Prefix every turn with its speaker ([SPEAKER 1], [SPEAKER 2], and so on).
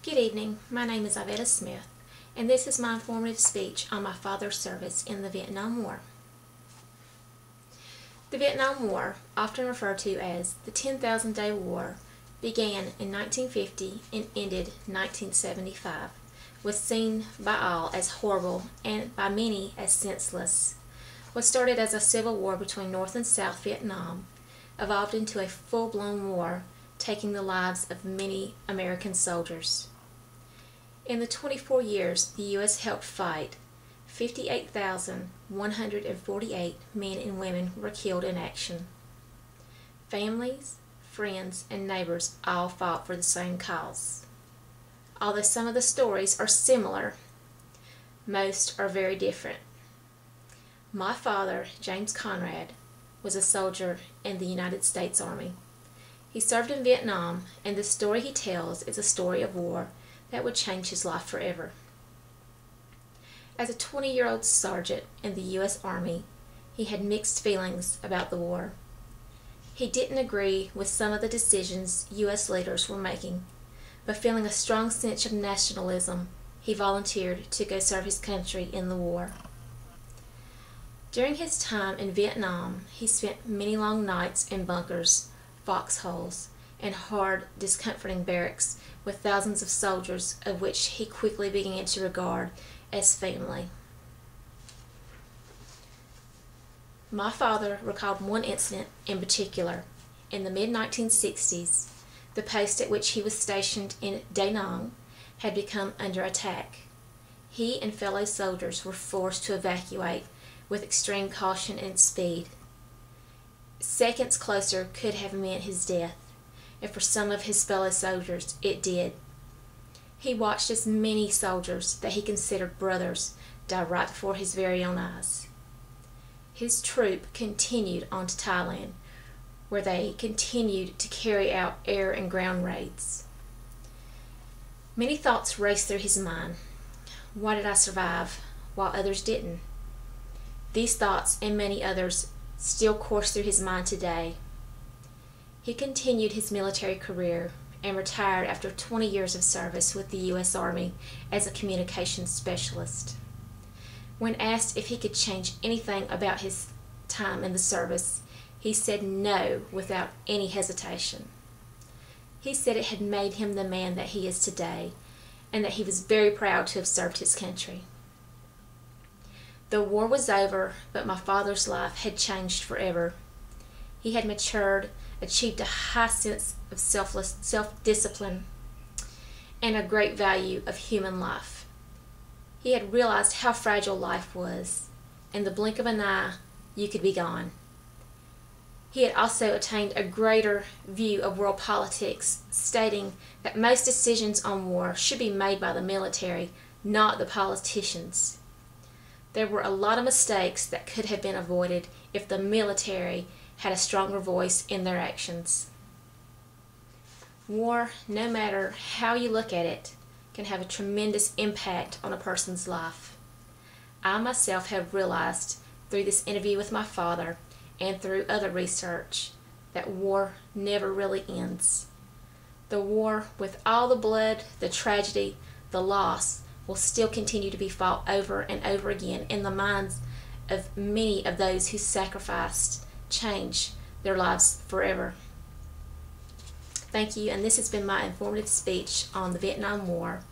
[SPEAKER 1] Good evening, my name is Ivetta Smith, and this is my informative speech on my father's service in the Vietnam War. The Vietnam War, often referred to as the 10,000-Day War, began in 1950 and ended 1975, was seen by all as horrible and by many as senseless. What started as a civil war between North and South Vietnam evolved into a full-blown war, taking the lives of many American soldiers. In the 24 years the U.S. helped fight, 58,148 men and women were killed in action. Families, friends, and neighbors all fought for the same cause. Although some of the stories are similar, most are very different. My father, James Conrad, was a soldier in the United States Army. He served in Vietnam, and the story he tells is a story of war that would change his life forever. As a 20-year-old sergeant in the U.S. Army, he had mixed feelings about the war. He didn't agree with some of the decisions U.S. leaders were making, but feeling a strong sense of nationalism, he volunteered to go serve his country in the war. During his time in Vietnam, he spent many long nights in bunkers, foxholes, and hard, discomforting barracks with thousands of soldiers, of which he quickly began to regard as family. My father recalled one incident in particular. In the mid-1960s, the post at which he was stationed in Da Nang had become under attack. He and fellow soldiers were forced to evacuate with extreme caution and speed. Seconds closer could have meant his death, and for some of his fellow soldiers it did. He watched as many soldiers that he considered brothers die right before his very own eyes. His troop continued on to Thailand, where they continued to carry out air and ground raids. Many thoughts raced through his mind. Why did I survive while others didn't? These thoughts and many others still course through his mind today. He continued his military career and retired after 20 years of service with the U.S. Army as a communications specialist. When asked if he could change anything about his time in the service, he said no without any hesitation. He said it had made him the man that he is today, and that he was very proud to have served his country. The war was over, but my father's life had changed forever. He had matured, achieved a high sense of self-discipline, and a great value of human life. He had realized how fragile life was. In the blink of an eye, you could be gone. He had also attained a greater view of world politics, stating that most decisions on war should be made by the military, not the politicians. There were a lot of mistakes that could have been avoided if the military had a stronger voice in their actions. War, no matter how you look at it, can have a tremendous impact on a person's life. I myself have realized through this interview with my father and through other research that war never really ends. The war, with all the blood, the tragedy, the loss, will still continue to be fought over and over again in the minds of many of those who sacrificed, changed their lives forever. Thank you, and this has been my informative speech on the Vietnam War.